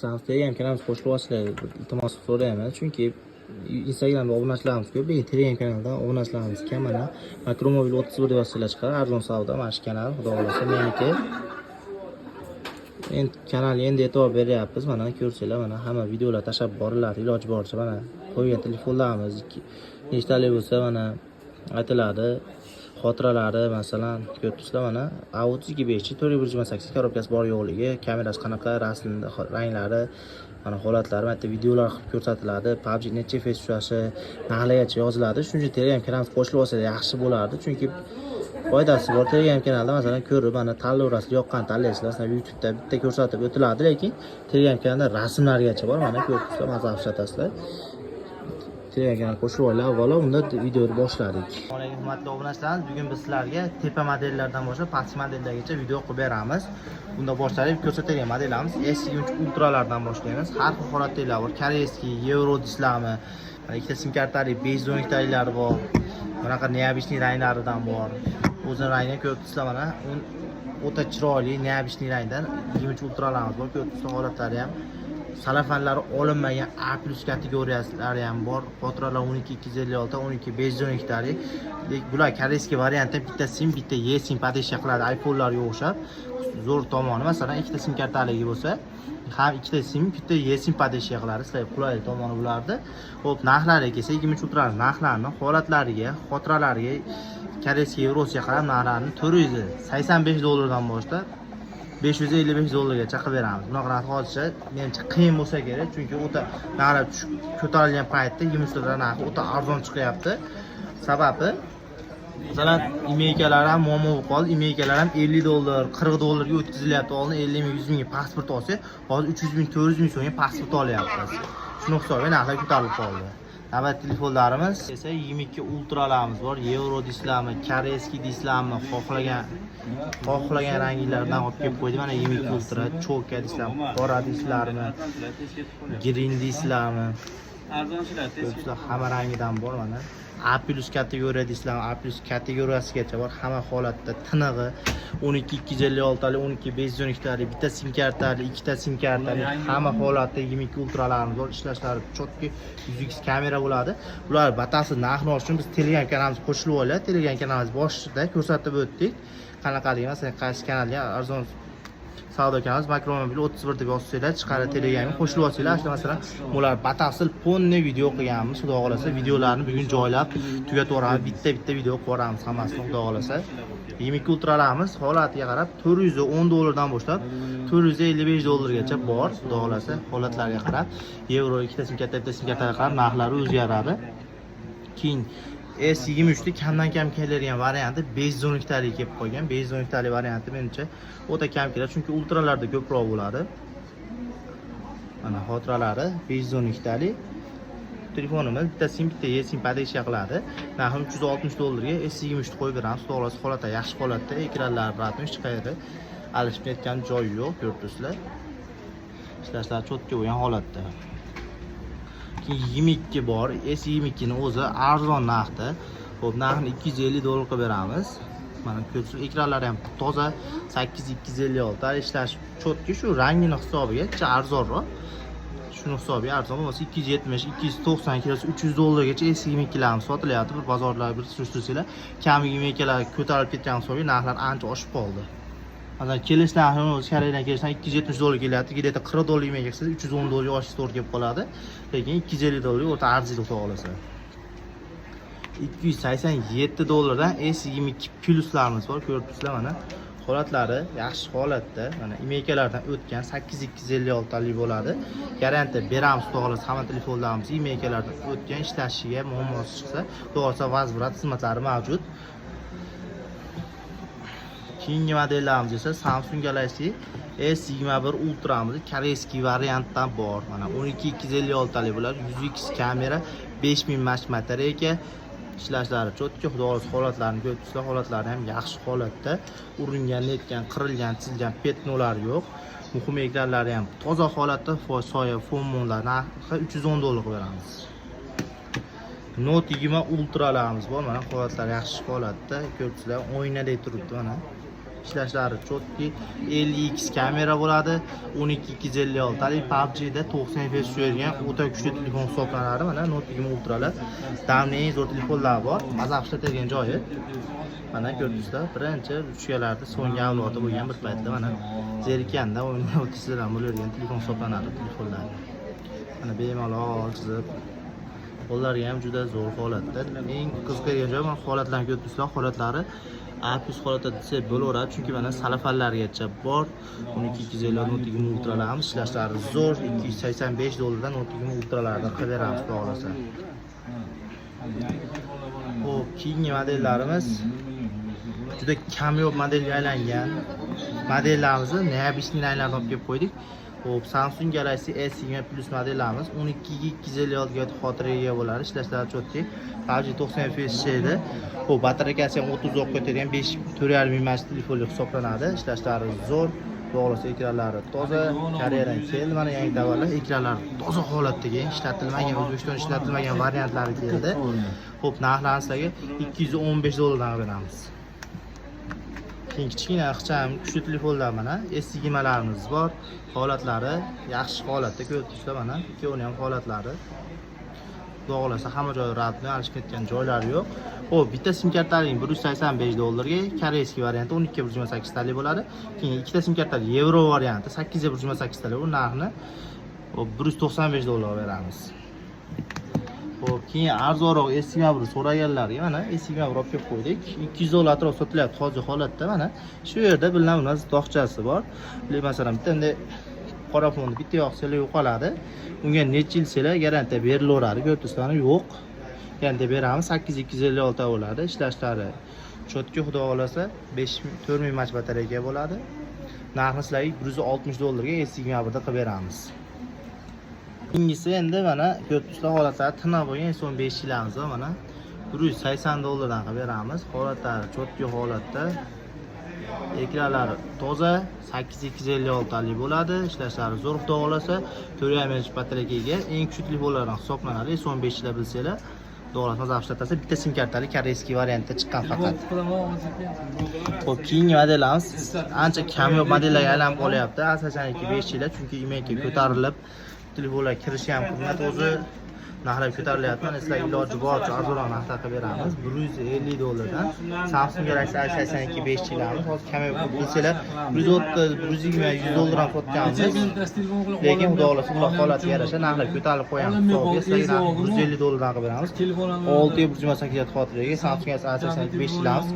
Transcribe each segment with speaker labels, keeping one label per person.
Speaker 1: Telegram kanalimiz qo'shilib olishlar iltimos so'rayman, chunki Instagramda obunachilarimiz ko'p, lekin Telegram kanalida obunachilarimiz kam. Mana Makromobil 31 deb yozsalar chiqadi, arzon savdo mana shu kanal, xudo xolasa meniki. Endi kanalga endi e'tibor beryapmiz. Mana ko'rsanglar, mana hamma videolar tashlab boriladi, iloji boricha mana qo'ygan telefonlarimiz nechtalik bo'lsa mana aytiladi. Xotiralari masalan ko'rib turibsizlar, mana Audi 5 428 korobkasi bor yo'qligi, kamerasi qanaqa, rasmda ranglari, mana holatlari, mana bitta videolar qilib ko'rsatiladi. PUBG necha FPS tushashi, narxlargacha yoziladi. Shuning uchun Telegram kanalimiz qo'shilib olsa yaxshi bo'lardi, chunki foydasi bor. Telegram kanalda masalan ko'rib, mana tanlayverasizlar, yoqqan tanlaysizlar. Masalan YouTube'da bitta ko'rsatib o'tiladi, lekin Telegram kanalda rasmlargacha bor. Mana ko'rib turibsizlar, mazza ishlatasizlar. Telegram qo'shib olinglar. Avvalo unda videoni boshladik. Assalomu alaykum hurmatli obunachilarimiz. Bugun biz sizlarga tepa modellardan boshlab pastki modellargacha video qilib beramiz. Bunda boshladik ko'rsatilgan modellarimiz S23 Ultralardan boshlaymiz. Har xil holatdagilar bor. Koreyskiy, Euro dislami, mana ikkita sim kartali 512 taliklari bor. Bunaqa neobishniy ranglaridan bor. O'zini rangini ko'rib turibsizlar, mana o'ta chiroyli neobishniy rangdan 23 Ultralarimiz bor. Ko'rib turibsizlar, holatlari ham salafanlari olinmagan A+ kategoriyalari ham bor. Xotiralar 12256, 12512 talik. Bular koreyskiy variantda bitta sim, bitta E sim podeshiya qiladi iPhone'larga o'xshab. Zo'r tomoni masalan ikkita sim kartaligi bo'lsa, ham ikkita sim, bitta E sim podeshiya qiladi. Sizlarga qulay tomoni bulardi. Xo'p, narxlariga kelsak, 23 Ultralar narxlarini, holatlariga, xotiralariga, koreyskiy, Yevrosiya qarab narxlarini $485 dan boshlab $555 qilib beramiz. Bunaqa narx hozircha menimcha qiyin bo'lsa kerak, chunki o'ta narx ko'tarilgan paytda 23 Ultra narxi o'ta arzon chiqyapti. Sababi masalan imeykalar ham muammo bo'lib qoldi. Imeykalar ham $50, $40 ga o'tkazilyapti. Oldin 50 ming, 100 ming pasport olsa, hozir 300 ming, 400 ming so'mga pasport olyapmiz. Shuni hisobiga narxlar ko'tarilib qoldi. Navbat telefonlarimiz esa 22 Ultralarimiz bor. Euro dislami, koreyskiy dislami, xohlagan ranglardan olib kelib qo'ydim. Mana 22 Ultra, cho'ka dislami, qora dislami, green dislami. Hamma rangidan bor mana. A+ kategoriya dislami, A+ kategoriyasigacha bor. Hamma holatda tinig'i 12256 talik, 12512 talik, bitta sim kartali, ikkita sim kartali, hamma holatda 22 Ultralarimiz bor. Ishlashlari chotki 100x kamera bo'ladi. Bular batafsil narxini olish uchun biz Telegram kanalimizga qo'shilib olinglar. Telegram kanalimiz boshida ko'rsatib o'tdik. Qanaqaligini, masalan, qaysi kanalga arzon savdo kanalimiz Makromobil 31 deb yozsanglar chiqadi, Telegramga qo'shilib olsanglar, işte masalan, bular batafsil ponni video qilganmiz. Xudo xolasa videolarni bugun joylab tugatib yuboramiz. Bitta video qilib yuboramiz hammasini, xudo xolasa. 22 Ultralarimiz holatiga qarab $410 dan boshlab $455 gacha bor, xudo xolasa. Holatlarga qarab, yevro ikkita sim karta, bitta sim kartaga qarab narxlari o'zgaradi. Keyin S23 lik kamdan kam keladigan varianti 512 talik kelib qolgan. 512 talik varianti menimcha o'ta kam keladi, chunki ultralarda ko'proq bo'ladi. Mana xotiralari 512 talik. Telefonimiz bitta sim, bitta E sim podeshiya qiladi. Narxi $360 ga S23 qo'yib beramiz. To'g'risi holatda yaxshi holatda, ekranlar ratmi hech qayerda alishib ketgan joyi yo'q, ko'rib turibsizlar. Ishlashlari chotga bo'lgan holatda. 22 bor. S22 ni o'zi arzon narxda. Xo'p, narxini $250 qilib beramiz. Mana ko'rsiz, ekranlari ham toza 8256 ishlash chotki, shu rangini hisobiga arzonroq. Shuni hisobiga arzon bo'lmasa 270, 290 kilosi $300 gacha S22 larimiz sotilyapti. Bir bozorlarda bir surishtirsanglar, kamiga imeykalar ko'tarilib ketgan hisobiga narxlar ancha oshib qoldi. Masalan, kelish narxini o'zi Koreyadan kelishdan $270 kelyapti. Keladi $40 yemek kelsa $310 oshib to'g'ri kelib qoladi. Lekin $250 o'ta arziyli xudo xolasa. $287 dan S22 Pluslarimiz bor. Ko'rib turibsizlar mana. Holatlari yaxshi holatda. Mana imeykalardan o'tgan 8256 talik bo'ladi. Garantiya beramiz xudo xolasa. Hamma telefonlarimiz imeykalardan o'tgan, ishlashiga muammosi chiqsa, xudo xolasa vazbirat xizmatlari mavjud. Keyingi modellarimiz esa Samsung Galaxy S21 Ultramiz koreyskiy variantdan bor. Mana 12256 talik bo'ladi. 100x kamera, 5000 mAh batareyka. Ishlashlari chotki, xudo xolasa holatlarini ko'rib turibsizlar, holatlari ham yaxshi holatda. Uringan, netgan, qirilgan, chizilgan petnolar yo'q. Muhim ekranlari ham toza holatda, soya fonmonlar narxi $310 qilib beramiz. Note 20 Ultralarimiz bor. Mana holatlari yaxshi holatda, ko'rib turibsizlar, o'ynadek turibdi mana. Ishlashlari chotki, 50x kamera bo'ladi, 12256 talik PUBG da 90 FPS tushirgan o'ta kuchli telefon hisoblanadi. Mana Note 20 Ultra'lar damning zo'r telefonlar bor. Mazza ishlatilgan joyi. Mana ko'rdingizlar, birinchi uchgalarda so'nggi avlodi bo'lgan bir paytda mana zerikanda o'ynab o'tishlar ham bo'layotgan telefon hisoblanadi telefonlar. Mana bemalol chizib qo'llari ham juda zo'r holatda. Eng qiziqarli joyi mana holatlarni ko'rdingizlar, holatlari A+ holatda desa bo'laveradi, chunki mana salafanlargacha bor. 12250 Note 20 Ultra'larimiz ishlashlari zo'r, $285 dan Note 20 Ultra'lardan qilaveramiz xohlasa. Xo'p, keyingi modellarimiz juda kamyob modelga aylangan modellarimizni Neabishning laynlarini olib kelib qo'ydik. Xo'p, Samsung Galaxy S20 Plus modellarimiz 12256 ga xotiraga ega bo'ladi. Ishlashlari chotki, PUBG 90 FPS edi. Xo'p, batareykasi ham 30 uzoq ketadigan 4.5 mAh telefonli hisoblanadi. Ishlashlari zo'r. To'g'risi ekranlari toza, Koreyadan keldi. Mana yangi tovarlar, ekranlari toza holatdagi, ishlatilmagan, O'zbekistonda ishlatilmagan variantlari keldi. Xo'p, narxlarini sizlarga $215 dan beramiz. Kichkina ixcham kuchli telefonlar mana S20larimiz bor. Holatlari yaxshi holatda ko'rdingizlar mana. Ikkovini ham holatlari to'g'rilasa hamma joyi radni alishib ketgan joylari yo'q. Xo'p, bitta sim kartaning $185 ga, koreyskiy varianti 12.8 talik bo'ladi. Keyin ikkita sim kartali yevro varianti 8.8 talik. Bu narxni $195 beramiz. Xo'p, keyin arzonroq S20 so'raganlarga mana S20 olib kelib qo'ydik. $200 atrof sotilyapti hozir holatda mana. Shu yerda bilinmas doqchasi bor. Masalan, bitta qora fonni bitta yoqsanglar yo'qoladi. Unga necha yil sela garantiya berilaveradi. Ko'rdingizlar, yo'q. Garantiya beramiz. 8256 bo'ladi. Ishlashlari chotki, xudo xolasa 4000 mAh batareyga bo'ladi. Narxi sizlarga $160 ga S20 da qilib beramiz. Ingisi endi mana ko'rdingizlar, holatlari tiniq bo'lgan son 5 yilamiz va mana $180 dan qilib beramiz. Holatlari chotki holatda. Ekranlari toza, 8256 talik bo'ladi. Ishlashlari zo'r, xudo xolasa 4.5 mAh batareyga ega. Eng kuchli telefonlardan hisoblanadi. Son 5 yillar bilsanglar, to'g'risi mazza ishlatasa bitta sim kartali koreyskiy variantda chiqqan faqat. Xo'p, keyingi modellarimiz ancha kamyob modellarga aylanib qolyapti. Asosan 5 yillar, chunki imenga ko'tarilib telefonlar kirishi ham qimmat o'zi. Narxlar ko'tarilyapti. Mana sizlarga iloji boricha arzonroq narxda qilib beramiz. $150 dan Samsung Galaxy A82 5 yilamiz. Hozir kamyob bilsanglar $130, $120, $100 ham sotganmiz. Lekin xudo xolasa ular holatiga yarasha narxlar ko'tarilib qo'yamiz. Sizlarga $150 dan qilib beramiz. 6.8 xotiraga Samsung Galaxy A82 5 yilamiz.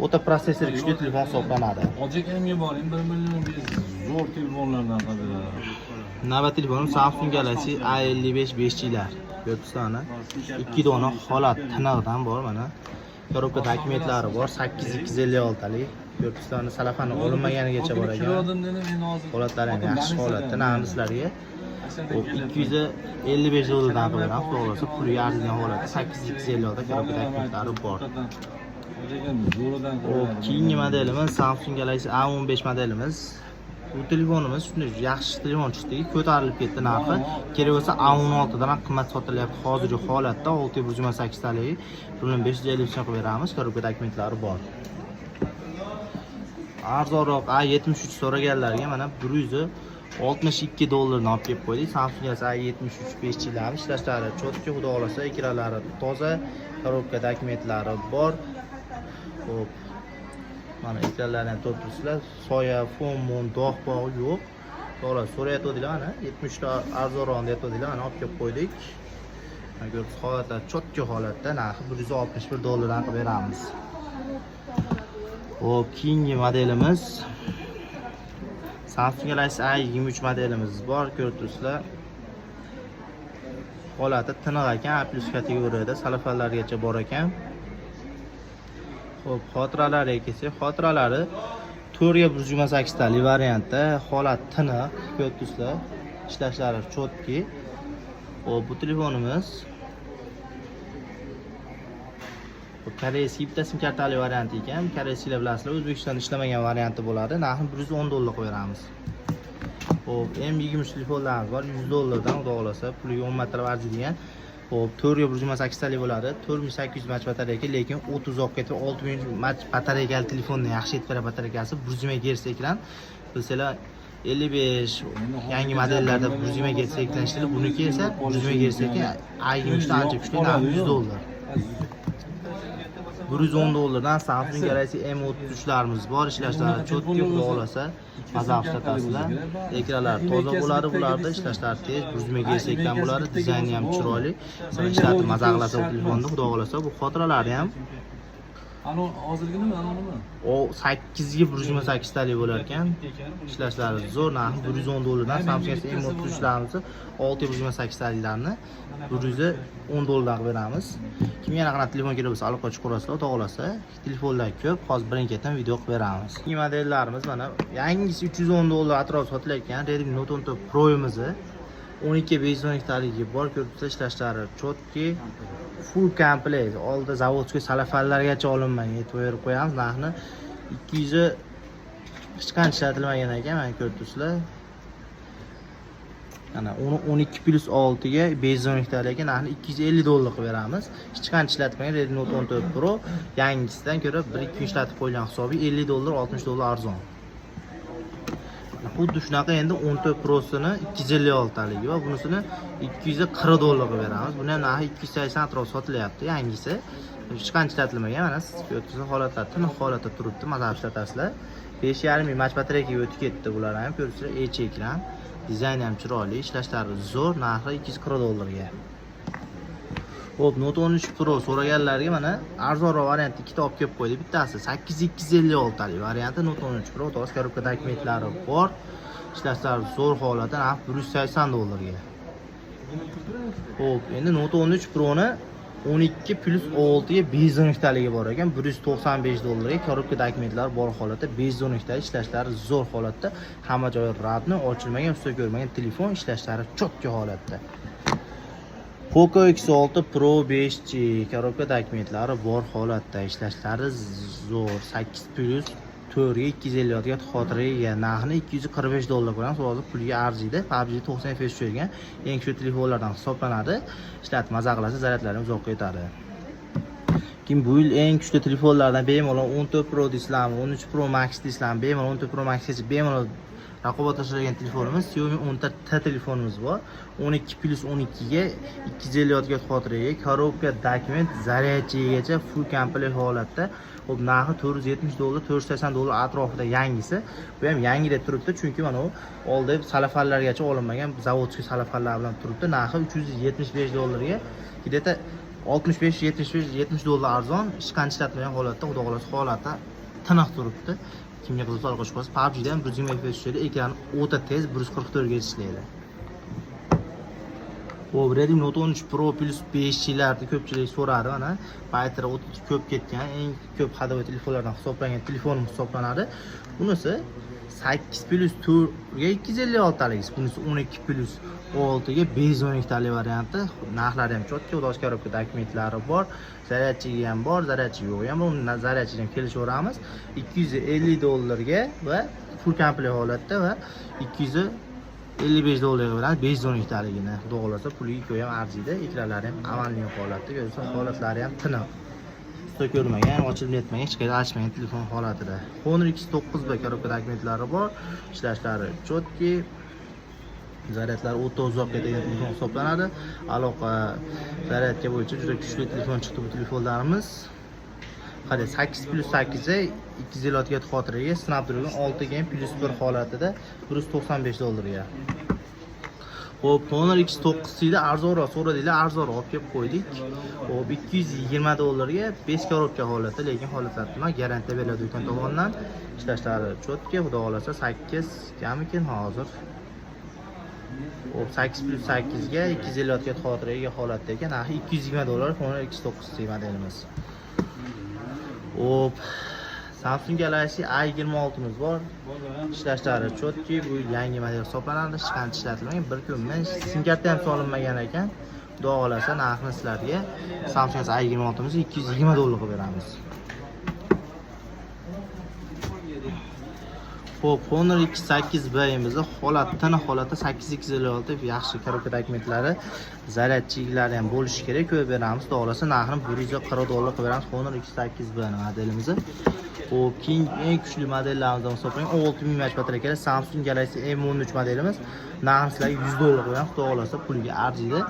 Speaker 1: O'ta protsessor kuchli telefon hisoblanadi.
Speaker 2: Hojatga boring, 1 million zo'r telefonlardan qiladi.
Speaker 1: Navbat telefonim Samsung Galaxy A55 5 yillar. Ko'rdingizlarmi? 2 dona holat tiniqdan bor mana. Korobka dokumentlari bor, 8256 talik. Ko'rdingizlarmi? Salafani olinmaganigacha bor ekan. Holatlari ham yaxshi holatda. Narxi sizlarga $255 dan qilib beramiz. To'g'risi puli arzigan holatda 8256 da korobka dokumentlari bor. Keyingi modelimiz Samsung Galaxy A15 modelimiz. Bu telefonimiz shunday yaxshi telefon chiqdi, ko'tarilib ketdi narxi. Kerak bo'lsa A16 dan ham qimmat sotilyapti hozirgi holatda 6.8 talik. Buni 550 so'm qilib beramiz. Korobka dokumentlari bor. Arzonroq A73 so'raganlarga mana $162 dan olib kelib qo'ydik. Samsung Galaxy A73 5 yilamiz. Ishlashlari chotki, xudo xolasa ekranlari toza, korobka dokumentlari bor. Xo'p, mana ekranlarni to'ldirsizlar, soya, fon, dog' bog'i yo'q. To'g'ri, so'rayotganlar mana 70 ta arzonroq deyotganlar, mana olib kelib qo'ydik. Mana ko'rib, holatlar chotki holatda, narxi $161 dan qilib beramiz. Xo'p, keyingi modelimiz Samsung Galaxy A23 modelimiz bor, ko'rdingizlar. Holati tiniq ekan, A+ kategoriyada, salafanlargacha bor ekan. Xo'p, xotiralariga kelsak, xotiralari 4.8 talik variantda, holat tiniq, ko'rdingizlar. Ishlashlari chotki. Xo'p, bu telefonimiz koreyskiy bitta sim kartali varianti ekan. Koreyskilar bilasizlar, O'zbekistonda ishlamagan varianti bo'ladi. Narxini $110 qo'yib beramiz. Xo'p, M20 telefonlarimiz bor, $100 dan xudo xolasa, puliga 10 martalab arziydigan. Xo'p, 428 talik bo'ladi. 4800 mAh batareyka, lekin 30 oq ketib 6000 mAh batareykali telefonni yaxshi yetib beradi batareyasi. 120 Hz ekran. Bilsanglar 55 yangi modellarda 120 Hz ekran ishlaydi. Buniki esa 120 Hz ekran. i23 dan ancha kuchli, $100. $110dan Samsung Galaxy M33larimiz bor, ishlashlari cho'tki, xudo xolasa maza ishlatasizlar. Ekranlar toza bo'ladi, bularda ishlashlari tez, 120 Hz ekran bo'ladi, dizayni ham chiroyli. Siz ishlatib maza qilasiz bu telefonni, xudo xolasa bu xotiralari ham
Speaker 2: hozirgi nima, nima?
Speaker 1: O 8 ga 128 talik bo'lar ekan. Ishlashlari zo'r, narxi $110dan Samsung M33larimizni 628 taliklarni $110 qilib beramiz. Kimga qanaqa telefon kerak bo'lsa aloqa chiqarasizlar, xudo xolasa. Telefonlar ko'p, hozir birin-ketin video qilib beramiz. Yangi modellarimiz mana yangisi $310 atrofida sotilayotgan Redmi Note 14 Pro'imizni 12 taligi bor, ko'ribsiz ishlashlari chotki, full komplet. Oldi zavodskiy salafallargacha olinmagan, aytib berib qo'yamiz. Narxni 200 hech qancha ishlatilmagan ekan, mana ko'ribsizlar. Ana 12+6 ga 512 talik narxni $250 qilib beramiz. Hech qancha ishlatmagan Redmi Note 14 Pro yangisidan ko'ra 1-2 kun ishlatib qo'ygan hisobi $50, $60 arzon. Xuddi shunaqa endi 14 Pro'sini 256 taligi va bunisini $240 qilib beramiz. Buni ham narxi 280 atrofida sotilyapti, yangisi. Hech qancha ishlatilmagan, mana siz ko'ribsiz holatlar tiniq holatda turibdi, mazza ishlatasizlar. 5,5 mAh batareykaga o'tib ketdi bular ham, ko'ribsizlar, Edge ekran. Dizayni ham chiroyli, ishlashlari zo'r, narxi $240 ga. Xo'p, Note 13 Pro so'raganlarga mana arzonroq variant ikkita olib kelib qo'ydik. Bittasi 8256 talik varianti Note 13 Pro, to'g'ri korobka dokumentlari bor. Ishlashlari zo'r holatda, narxi $180 ga. Xo'p, endi Note 13 Pro ni 12+6 ga 512 taligi bor ekan, $195 ga. Korobka dokumentlari bor holatda, 512 talik, ishlashlari zo'r holatda, hamma joyi radni, ochilmagan, usta ko'rmagan telefon, ishlashlari chotki holatda. Poco X6 Pro 5G korobka dokumentlari bor holatda, ishlashlari zo'r, 8+4 ga 256 ga xotiraga, narxini $245 bilan hozir pulga arziydi. PUBG 90 FPS tushirgan, eng kuchli telefonlardan hisoblanadi. Ishlatib maza qilasiz, zaryadlari uzoqqa yetadi. Kim bu yil eng kuchli telefonlardan bemalol 14 Pro deysizlarmi, 13 Pro Max deysizlarmi, bemalol 14 Pro Max gacha bemalol raqobatlashadigan telefonimiz Xiaomi 10T telefonimiz bor. 12+12 ga 256 ga xotiraga, korobka dokument, zaryadchigacha full komplet holatda. Xo'p, narxi $470, $480 atrofida yangisi. Bu ham yangi deb turibdi, chunki mana u oldi salafallargacha olinmagan zavodskiy salafallar bilan turibdi. Narxi $375 ga, где-то 65-70 $ arzon, hech qancha ishlatmagan holatda, xudo xolasa holatda tiniq turibdi. Kimga qiziqsa aloqa chiqasiz. PUBG dan 120 FPS tushadi, ekrani o'ta tez, 144 ga ishlaydi. Xo'p, Redmi Note 13 Pro plus 5G larni ko'pchilik so'radi, mana bayteri o'ta ko'p ketgan, eng ko'p hadavay telefonlardan hisoblangan telefonim hisoblanadi. Bunisi 8+4 ga 256 talik, bunisi 12+6 ga 512 talik varianti. Narxlari ham chotki, xudosh korobka dokumentlari bor, zaryadchigi ham bor, zaryadchi yo'q ham, uni zaryadchidan kelishaveramiz. $250 ga va full komplet holatda va $255 bilan 512 taligini, xudo xolasa puliga ko'yam arziydi. Ekranlari ham amalli holatda, ko'rsangiz holatlari ham tiniq. Usta ko'rmagan, ochilib netmagan, hech qayerda ochmagan telefon holatida. Honor X9 va korobka dokumentlari bor, ishlashlari chotki, zaryadlari o'ta uzoq ketadigan telefon hisoblanadi. Aloqa zaryadka bo'yicha juda kuchli telefon chiqdi bu telefonlarimiz. Qara 8+8 ga 256 ga xotiraga, Snapdragon 6 ga +1 holatida $195 ga. Xo'p, Honor X9 da arzonroq so'radinglar, arzonroq olib kelib qo'ydik. Xo'p, $220 ga 5 korobka holati, lekin holatlar bilan garantiya beriladi do'kon tomonidan. Ishlashlari chotki, xudo xolasa 8 kamikin hozir. Xo'p, 8+8 ga 256 ga xotiraga holatda ekan, narxi $220 Honor X9 modelimiz. Xo'p, Samsung Galaxy i26 miz bor. Ishlashlari chotki, bu yangi model hisoblanadi, hech qancha ishlatilmagan, bir kundan sim karta ham solinmagan ekan. Xudo xolasa narxini sizlarga Samsung i26 mizni $220 qilib beramiz. Xo'p, Honor X8B imizni tana holatda 8256 yaxshi korobka dokumentlari, zaryadchiklari ham bo'lishi kerak. Ko'p beramiz, to'g'risi narxini $140 qilib beramiz Honor X8B modelimizni. Xo'p, keyin eng kuchli modellarimizdan hisoblang 6000 mAh batareyali Samsung Galaxy M13 modelimiz. Narxi sizlarga $100 qo'yamiz, to'g'risi puliga arziydi.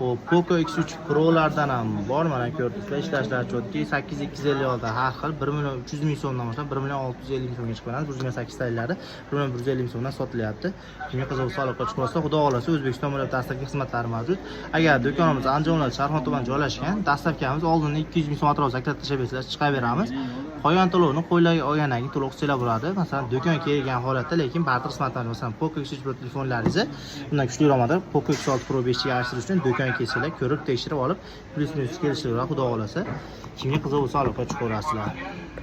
Speaker 1: Xo'p, Poco X3 Pro'lardan ham bor, mana ko'rdingizlar, ishlashlari chotki, 8256 har xil 1.300.000 so'mdan boshlab 1.650.000 so'mga chiqib qoladi. 128 tayinlari 1.150.000 so'mdan sotilyapti. Kimga qiziq bo'lsa, aloqa chiqarsa, xudo xolasa O'zbekiston bo'ylab dastlabki xizmatlari mavjud. Agar do'konimiz Andijon, Sharxon tuman joylashgan, dastlabkamiz oldinda 200.000 so'm atrofida zakat tashlab bersangiz chiqaveramiz. Qolgan to'lovni qo'ylarga olgandan keyin to'liq qilsa bo'ladi. Masalan, do'kon kelgan holatda, lekin barcha xizmatlar, masalan, Poco X3 Pro telefonlaringizni bundan kuchliroq model Poco X6 Pro 5 ga almashtirish uchun do'konga kelsanglar, ko'rib tekshirib olib, plyus-minus kelishinglar, xudo xolasa. Kimga qiziq bo'lsa aloqa chiqarasizlar.